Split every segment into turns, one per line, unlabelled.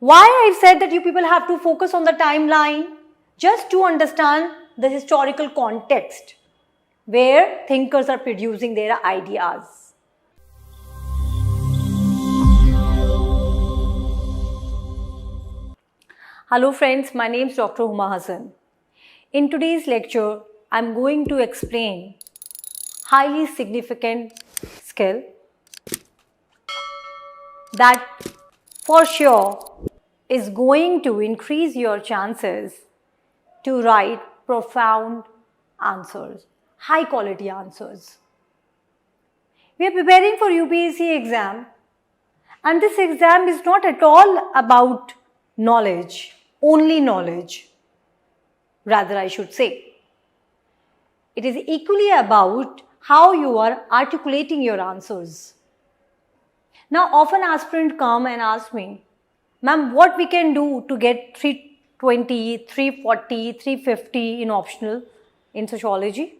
Why I've said that you people have to focus on the timeline? Just to understand the historical context where thinkers are producing their ideas. Hello friends, my name is Dr. Huma Hassan. In today's lecture, I'm going to explain highly significant skill that for sure is going to increase your chances to write profound answers, high quality answers. We are preparing for UPSC exam, and this exam is not at all about knowledge, only knowledge. Rather, I should say, it is equally about how you are articulating your answers. Now, often aspirants come and ask me, ma'am, what we can do to get 320, 340, 350 in optional in sociology?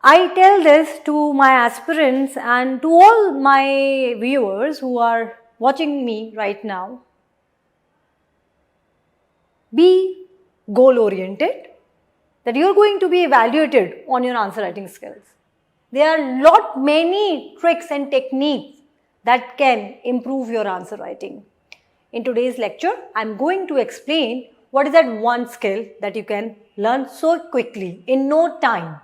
I tell this to my aspirants and to all my viewers who are watching me right now. Be goal-oriented, that you are going to be evaluated on your answer writing skills. There are many tricks and techniques that can improve your answer writing. In today's lecture, I am going to explain what is that one skill that you can learn so quickly in no time.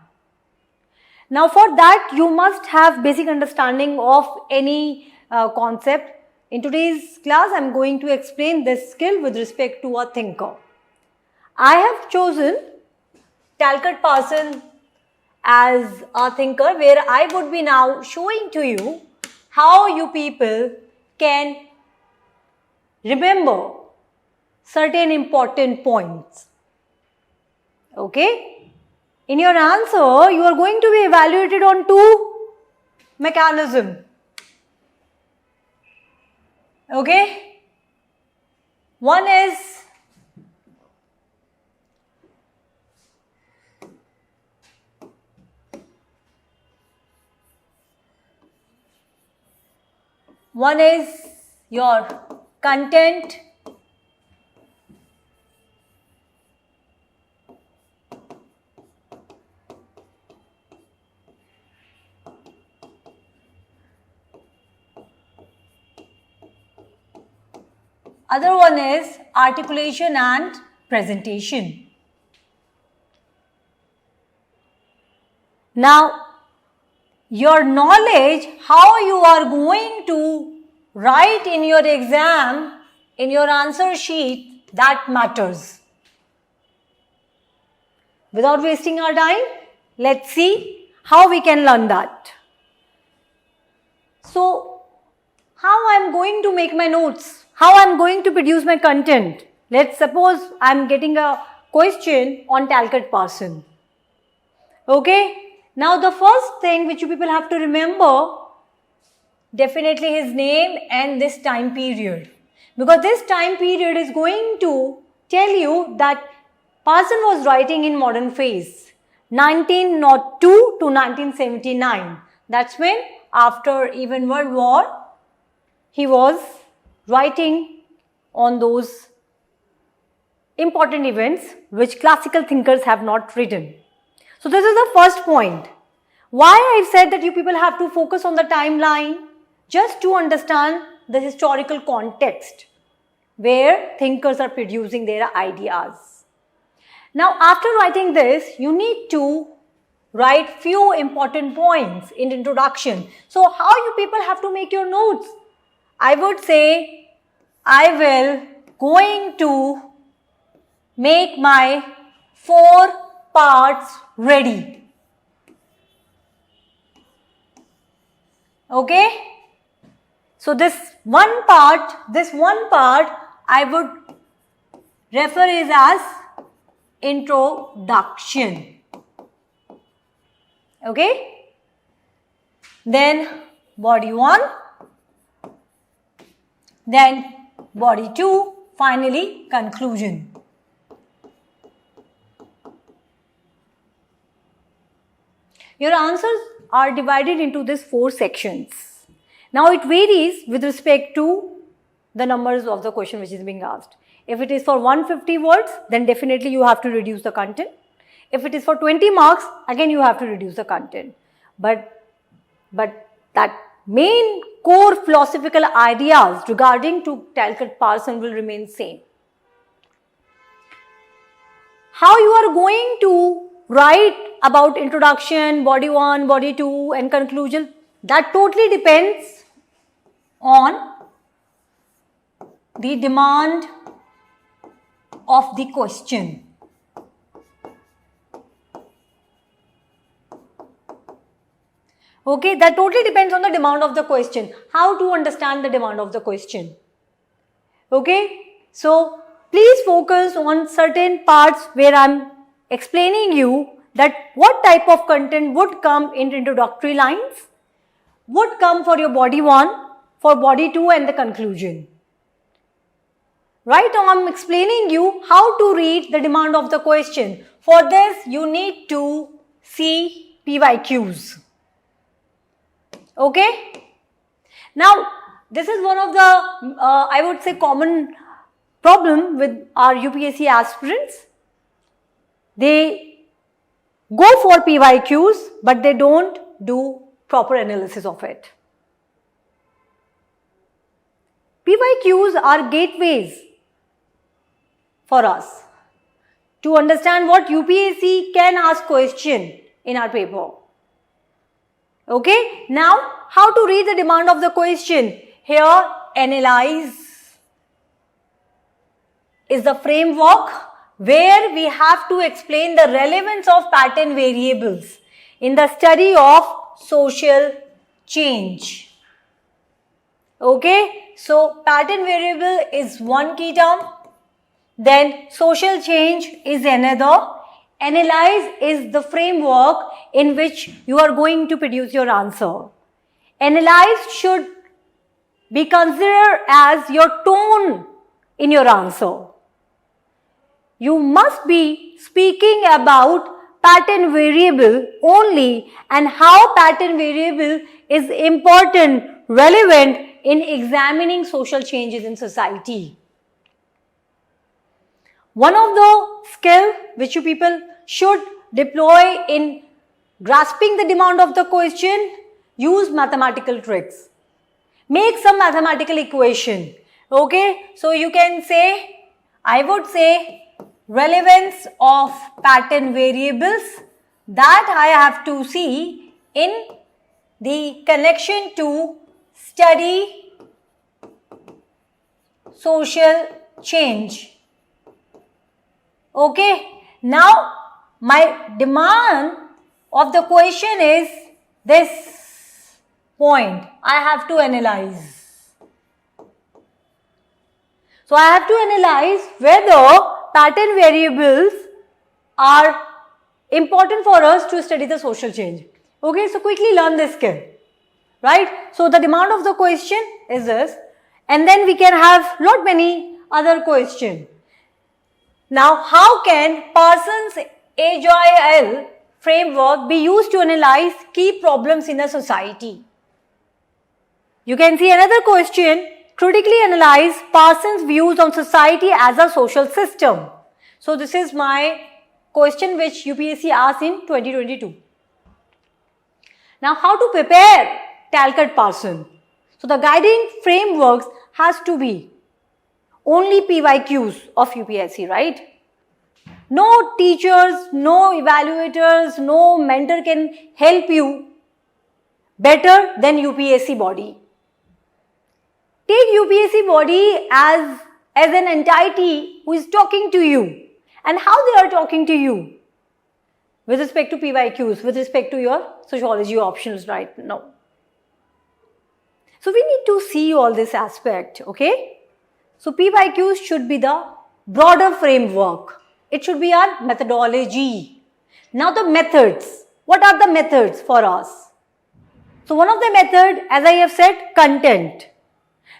Now for that, you must have basic understanding of any concept. In today's class, I am going to explain this skill with respect to a thinker. I have chosen Talcott Parsons as a thinker, where I would be now showing to you how you people can remember certain important points. Okay? In your answer, you are going to be evaluated on two mechanisms. Okay? One is your content, other one is articulation and presentation. Now, your knowledge, how you are going to write in your exam, in your answer sheet, that matters. Without wasting our time, let's see how we can learn that. So, how I am going to make my notes? How I am going to produce my content? Let's suppose I am getting a question on Talcott Parsons. Okay? Now the first thing which you people have to remember, definitely his name and this time period. Because this time period is going to tell you that Parsons was writing in modern phase, 1902 to 1979. That's when after even World War, he was writing on those important events which classical thinkers have not written. So this is the first point. Why I've said that you people have to focus on the timeline? Just to understand the historical context where thinkers are producing their ideas. Now after writing this, you need to write few important points in introduction. So how you people have to make your notes? I would say I will going to make my 4 parts ready. Okay? So this one part I would refer is as introduction. Okay? Then body 1, then body 2, finally conclusion. Your answers are divided into these 4 sections. Now it varies with respect to the numbers of the question which is being asked. If it is for 150 words, then definitely you have to reduce the content. If it is for 20 marks, again you have to reduce the content. But that main core philosophical ideas regarding to Talcott-Parsons will remain same. How you are going to write about introduction, body 1, body 2 and conclusion, that totally depends on the demand of the question. Okay, that totally depends on the demand of the question. How to understand the demand of the question. Okay, so please focus on certain parts where I am explaining you that what type of content would come in introductory lines, would come for your body 1, for body 2 and the conclusion. Right now I am explaining you how to read the demand of the question. For this you need to see PYQs. Okay. Now this is one of the I would say common problem with our UPSC aspirants. They go for PYQs but they don't do proper analysis of it. PYQs are gateways for us to understand what UPSC can ask question in our paper. Okay, now how to read the demand of the question? Here, analyze is the framework where we have to explain the relevance of pattern variables in the study of social change. Okay, so pattern variable is one key term, then social change is another. Analyze is the framework in which you are going to produce your answer. Analyze should be considered as your tone in your answer. You must be speaking about pattern variable only and how pattern variable is important, relevant in examining social changes in society. One of the skills which you people should deploy in grasping the demand of the question, use mathematical tricks. Make some mathematical equation. Okay, so you can say, I would say relevance of pattern variables that I have to see in the connection to study social change. Okay, now my demand of the question is this point. I have to analyze. So I have to analyze whether pattern variables are important for us to study the social change. Okay, so quickly learn this skill. Right? So the demand of the question is this, and then we can have lot many other questions. Now, how can Parsons Agile framework be used to analyze key problems in a society? You can see another question, critically analyze Parsons' views on society as a social system. So, this is my question which UPSC asked in 2022. Now, how to prepare Talcott-Parsons? So, the guiding frameworks has to be only PYQs of UPSC, right? No teachers, no evaluators, no mentor can help you better than UPSC body. Take UPSC body as an entity who is talking to you, and how they are talking to you with respect to PYQs, with respect to your sociology options right now. So we need to see all this aspect, okay? So PYQs should be the broader framework. It should be our methodology. Now the methods. What are the methods for us? So one of the method, as I have said, content.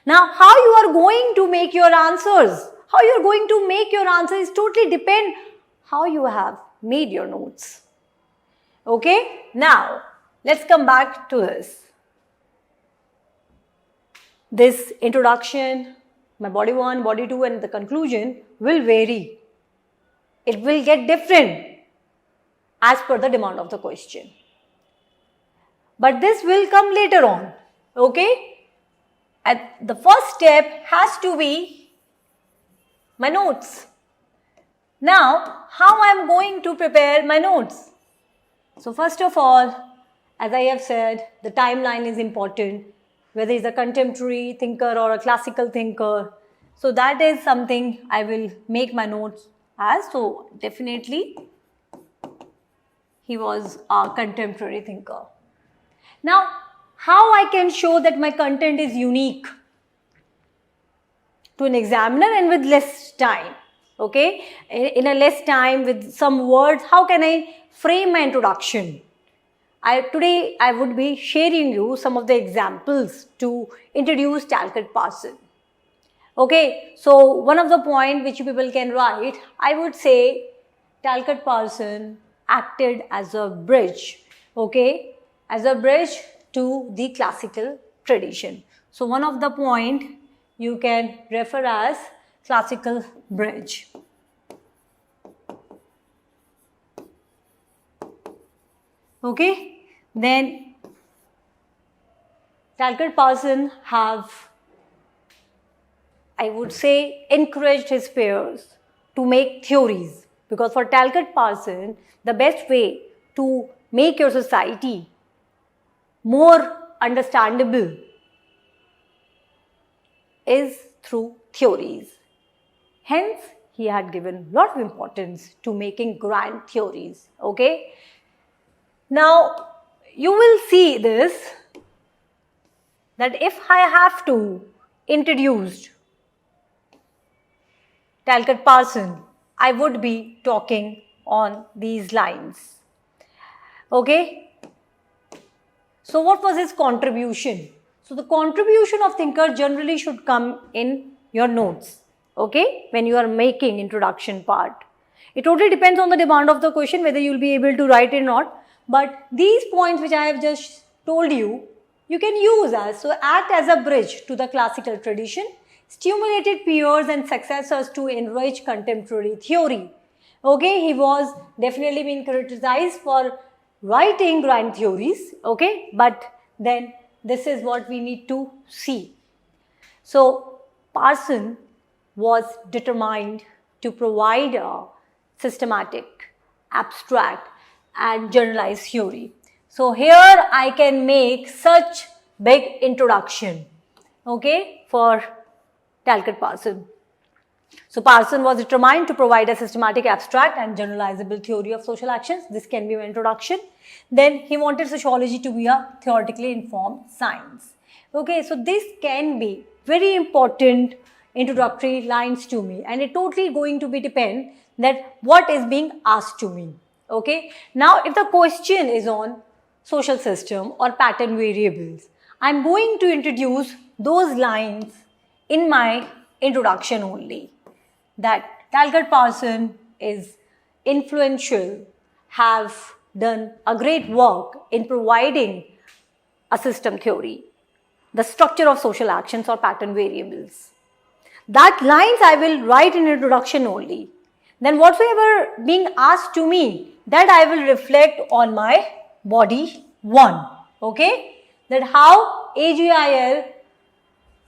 Now how you are going to make your answers, how you are going to make your answers totally depend how you have made your notes. Okay? Now let's come back to this. This introduction, my body 1, body 2 and the conclusion will vary. It will get different as per the demand of the question. But this will come later on, okay? At the first step has to be my notes. Now, how I am going to prepare my notes? So first of all, as I have said, the timeline is important, whether it's a contemporary thinker or a classical thinker. So that is something I will make my notes as. So definitely, he was a contemporary thinker. Now, how I can show that my content is unique to an examiner and with less time, okay? In a less time with some words, how can I frame my introduction? Today I would be sharing you some of the examples to introduce Talcott-Parsons. Okay, so one of the points which people can write, I would say Talcott-Parsons acted as a bridge, okay, as a bridge to the classical tradition. So one of the point you can refer as classical bridge. Okay, then Talcott-Parsons have, I would say, encouraged his peers to make theories, because for Talcott-Parsons, the best way to make your society more understandable is through theories. Hence, he had given a lot of importance to making grand theories, okay? Now, you will see this, that if I have to introduce Talcott-Parsons, I would be talking on these lines, okay? So what was his contribution? So the contribution of thinker generally should come in your notes, okay, when you are making introduction part. It totally depends on the demand of the question whether you will be able to write it or not. But these points which I have just told you, you can use as, so act as a bridge to the classical tradition, stimulated peers and successors to enrich contemporary theory. Okay, he was definitely being criticized for writing grand theories, okay, but then this is what we need to see. So Parsons was determined to provide a systematic, abstract and generalized theory. So here I can make such big introduction, okay, for Talcott-Parsons. So Parsons was determined to provide a systematic, abstract and generalizable theory of social actions. This can be my introduction. Then he wanted sociology to be a theoretically informed science. Okay, so this can be very important introductory lines to me, and it totally going to be depend that what is being asked to me. Okay, now if the question is on social system or pattern variables, I am going to introduce those lines in my introduction only, that Talcott-Parsons is influential, have done a great work in providing a system theory, the structure of social actions or pattern variables. That lines I will write in introduction only. Then whatsoever being asked to me, that I will reflect on my body 1. Okay, that how AGIL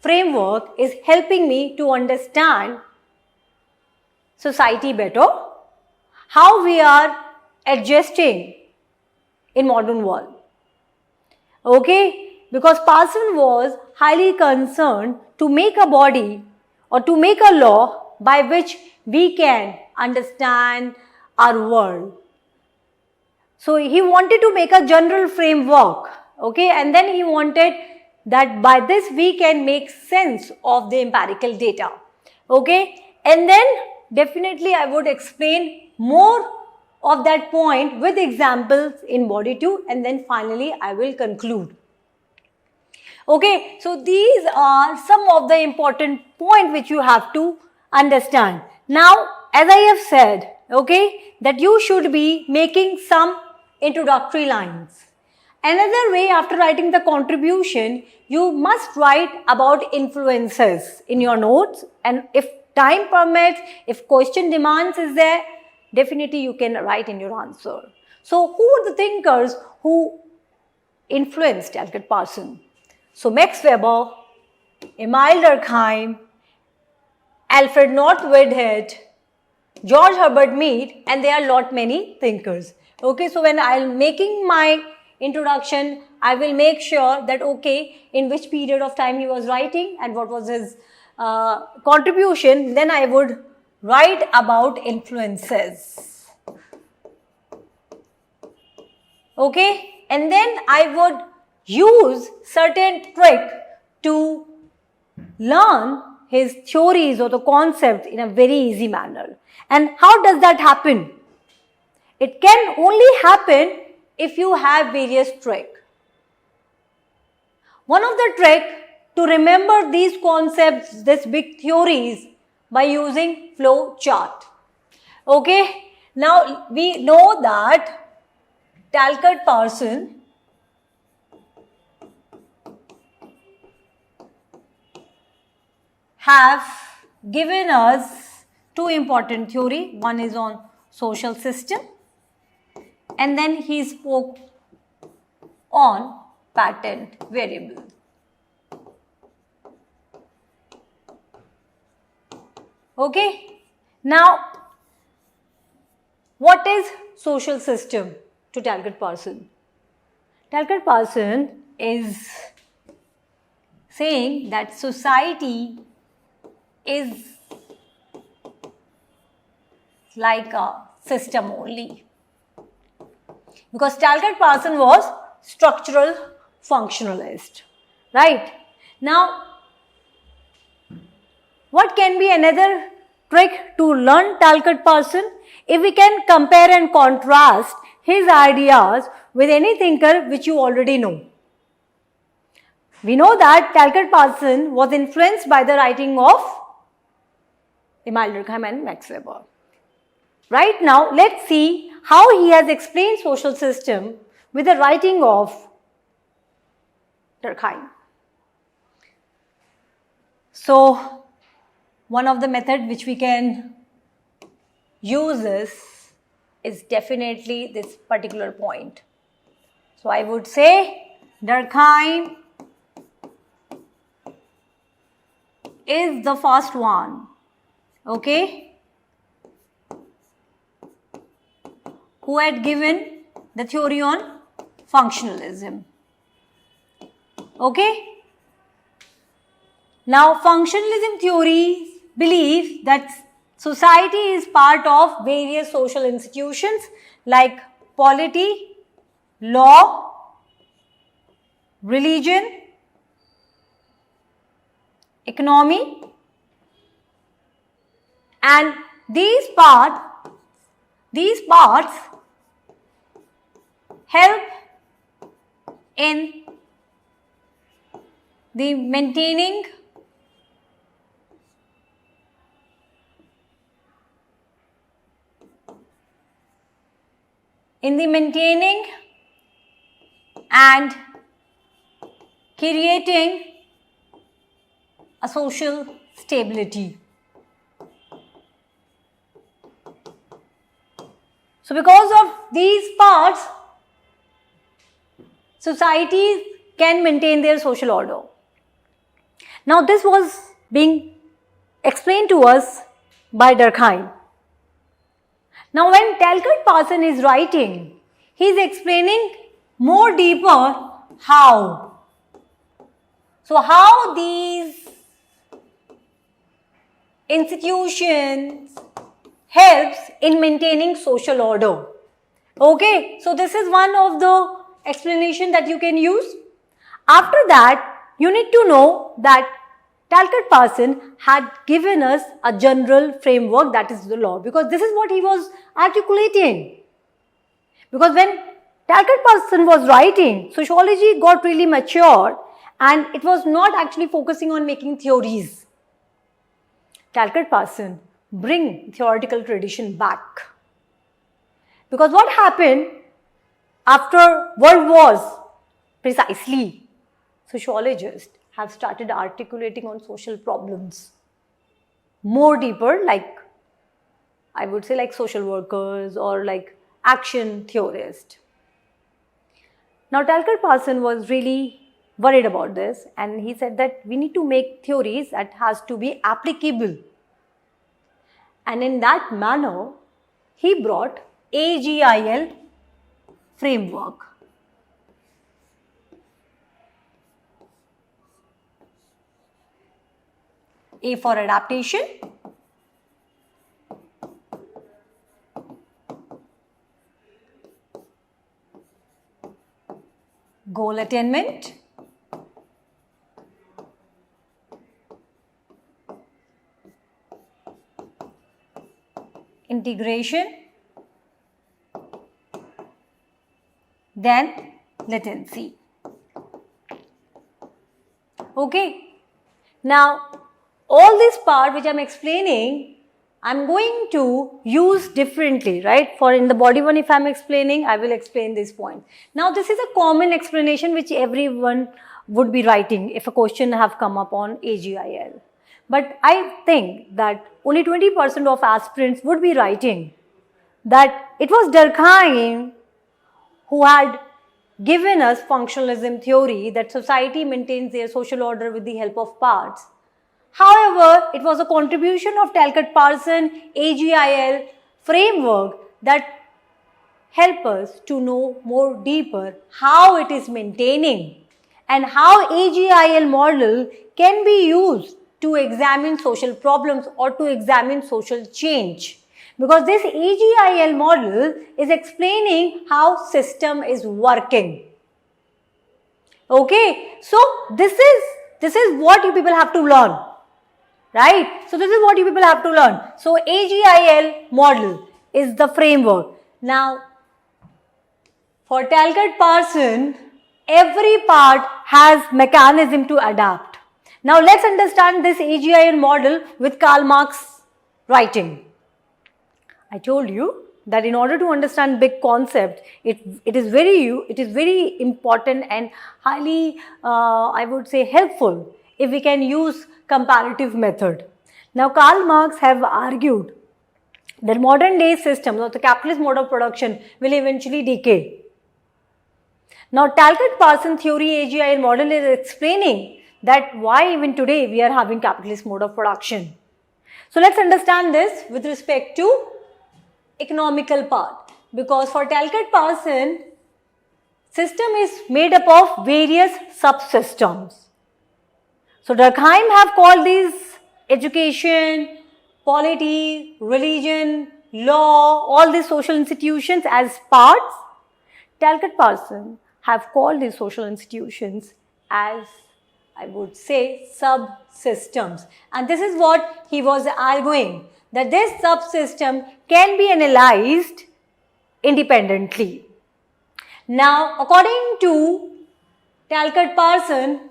framework is helping me to understand society better, how we are adjusting in modern world. Okay, because Parsons was highly concerned to make a body or to make a law by which we can understand our world. So he wanted to make a general framework, okay, and then he wanted that by this we can make sense of the empirical data, okay, and then definitely I would explain more of that point with examples in body 2, and then finally I will conclude. Okay, so these are some of the important points which you have to understand. Now, as I have said, okay, that you should be making some introductory lines, Another way, after writing the contribution, you must write about influences in your notes, and if time permits, if question demands is there, definitely you can write in your answer. So who were the thinkers who influenced Talcott Parsons? So Max Weber, Emile Durkheim, Alfred North Whitehead, George Herbert Mead, and there are lot many thinkers. Okay, so when I'm making my introduction, I will make sure that okay, in which period of time he was writing and what was his contribution, then I would write about influences. Okay, and then I would use certain trick to learn his theories or the concepts in a very easy manner. And how does that happen? It can only happen if you have various tricks. One of the tricks to remember these concepts, these big theories, by using flow chart. Okay, now we know that Talcott Parsons have given us two important theory. One is on social system, and then he spoke on patent variable. Okay, now what is social system to Talcott Parsons? Talcott Parsons is saying that society is like a system only, because Talcott Parsons was structural functionalist, right? Now, what can be another trick to learn Talcott Parsons? If we can compare and contrast his ideas with any thinker which you already know. We know that Talcott Parsons was influenced by the writing of Emile Durkheim and Max Weber. Right now, let's see how he has explained social system with the writing of Durkheim. So, one of the methods which we can use is definitely this particular point. So, I would say Durkheim is the first one, okay, who had given the theory on functionalism. Okay. Now, functionalism theories believe that society is part of various social institutions like polity, law, religion, economy, and these parts help in the maintaining and creating a social stability. So, because of these parts, societies can maintain their social order. Now, this was being explained to us by Durkheim. Now, when Talcott Parsons is writing, he is explaining more deeper how. So, how these institutions helps in maintaining social order. Okay, so this is one of the explanation that you can use. After that, you need to know that Talcott Parsons had given us a general framework, that is the law, because this is what he was articulating. Because when Talcott Parsons was writing, sociology got really matured and it was not actually focusing on making theories. Talcott Parsons bring theoretical tradition back. Because what happened after World Wars, precisely, sociologists have started articulating on social problems more deeper, like I would say like social workers or like action theorists. Now Talcott Parson was really worried about this, and he said that we need to make theories that has to be applicable. And in that manner, he brought AGIL framework. A for adaptation, goal attainment, integration, then latency. Okay. Now, all this part which I am explaining, I am going to use differently, right? For in the body one, if I am explaining, I will explain this point. Now, this is a common explanation which everyone would be writing if a question have come up on AGIL. But I think that only 20% of aspirants would be writing that it was Durkheim who had given us functionalism theory, that society maintains their social order with the help of parts. However, it was a contribution of Talcott Parson AGIL framework that help us to know more deeper how it is maintaining and how AGIL model can be used to examine social problems or to examine social change. Because this AGIL model is explaining how system is working. Okay, so this is what you people have to learn. Right? So this is what you people have to learn. So AGIL model is the framework. Now, for Talcott Parson, every part has mechanism to adapt. Now let's understand this AGIL model with Karl Marx writing. I told you that in order to understand big concept, it is very important and highly, I would say, helpful if we can use comparative method. Now, Karl Marx have argued that modern day systems or the capitalist mode of production will eventually decay. Now, Talcott Parson theory AGIL model is explaining that why even today we are having capitalist mode of production. So, let's understand this with respect to economical part, because for Talcott Parson, system is made up of various subsystems. So, Durkheim have called these education, polity, religion, law, all these social institutions as parts. Talcott Parson have called these social institutions as, I would say, subsystems. And this is what he was arguing, that this subsystem can be analyzed independently. Now, according to Talcott Parson,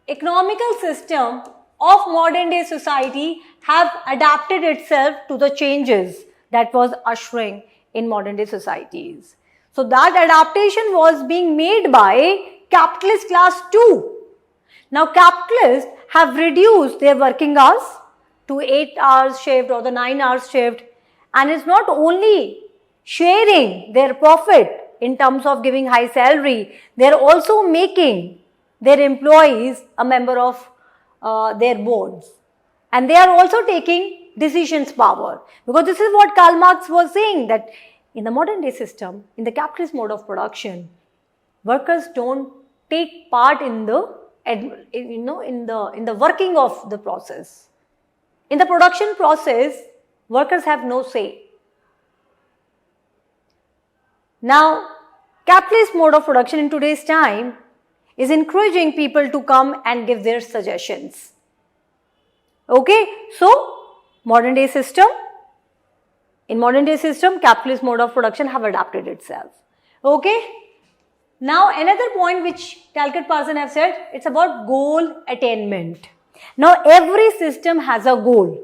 economical system of modern day society have adapted itself to the changes that was ushering in modern day societies. So that adaptation was being made by capitalist class too. Now capitalists have reduced their working hours to 8 hours shift or the 9 hours shift, and it's not only sharing their profit in terms of giving high salary, they are also making their employees a member of their boards, and they are also taking decisions power, because this is what Karl Marx was saying, that in the modern day system, in the capitalist mode of production, workers don't take part in the in the working of the process. In the production process, workers have no say. Now, capitalist mode of production in today's time is encouraging people to come and give their suggestions. Okay, so modern day system, in modern day system, capitalist mode of production have adapted itself. Okay, now another point which Talcott Parson have said, it's about goal attainment. Now every system has a goal.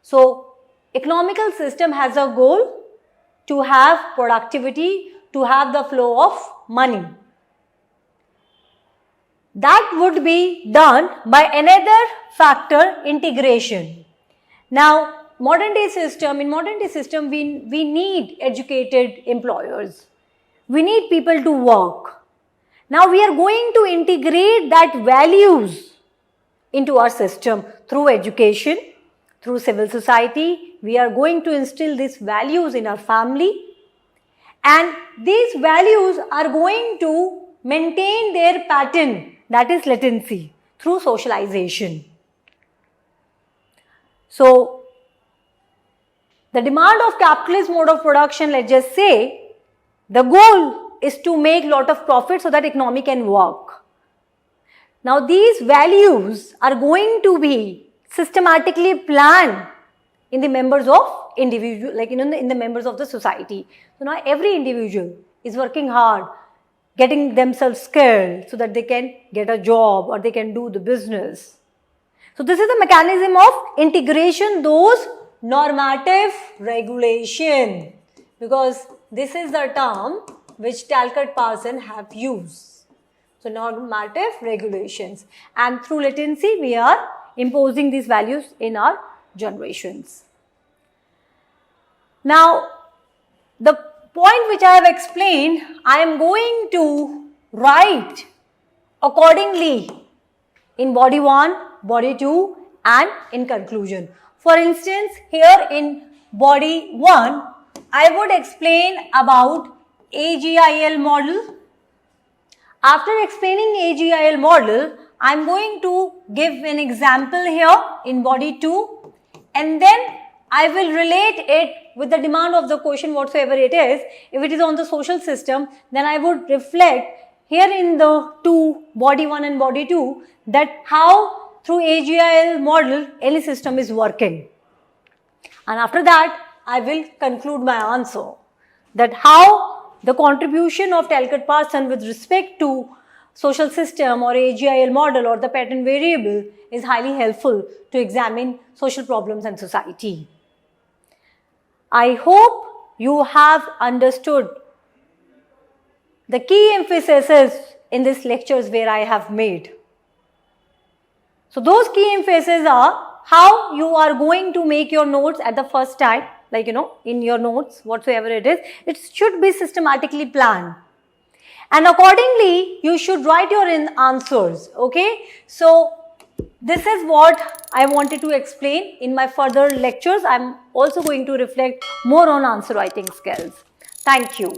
So economical system has a goal to have productivity, to have the flow of money. that would be done by another factor, integration. Now, in modern day system, we need educated employers. We need people to work. Now, we are going to integrate that values into our system through education, through civil society. We are going to instill these values in our family, and these values are going to maintain their pattern, that is latency, through socialization. So, the demand of capitalist mode of production, let's just say, the goal is to make lot of profit so that economy can work. Now, these values are going to be systematically planned in the members of individual, like in the members of the society. So now every individual is working hard, getting themselves skilled so that they can get a job or they can do the business. So this is the mechanism of integration, those normative regulation, because this is the term which Talcott Parsons have used. So normative regulations, and through latency we are imposing these values in our generations. Now, the point which I have explained, I am going to write accordingly in body 1, body 2 and in conclusion. For instance, here in body 1, I would explain about AGIL model. After explaining AGIL model, I am going to give an example here in body 2, and then I will relate it with the demand of the question whatsoever it is. If it is on the social system, then I would reflect here in the body 1 and body 2, that how through AGIL model any system is working. And after that, I will conclude my answer, that how the contribution of Talcott Parsons with respect to social system or AGIL model or the pattern variable is highly helpful to examine social problems and society. I hope you have understood the key emphases in these lectures where I have made. So those key emphases are how you are going to make your notes at the first time, like in your notes, whatsoever it is, it should be systematically planned. And accordingly, you should write your answers, okay? So this is what I wanted to explain. In my further lectures, I am also going to reflect more on answer writing skills. Thank you.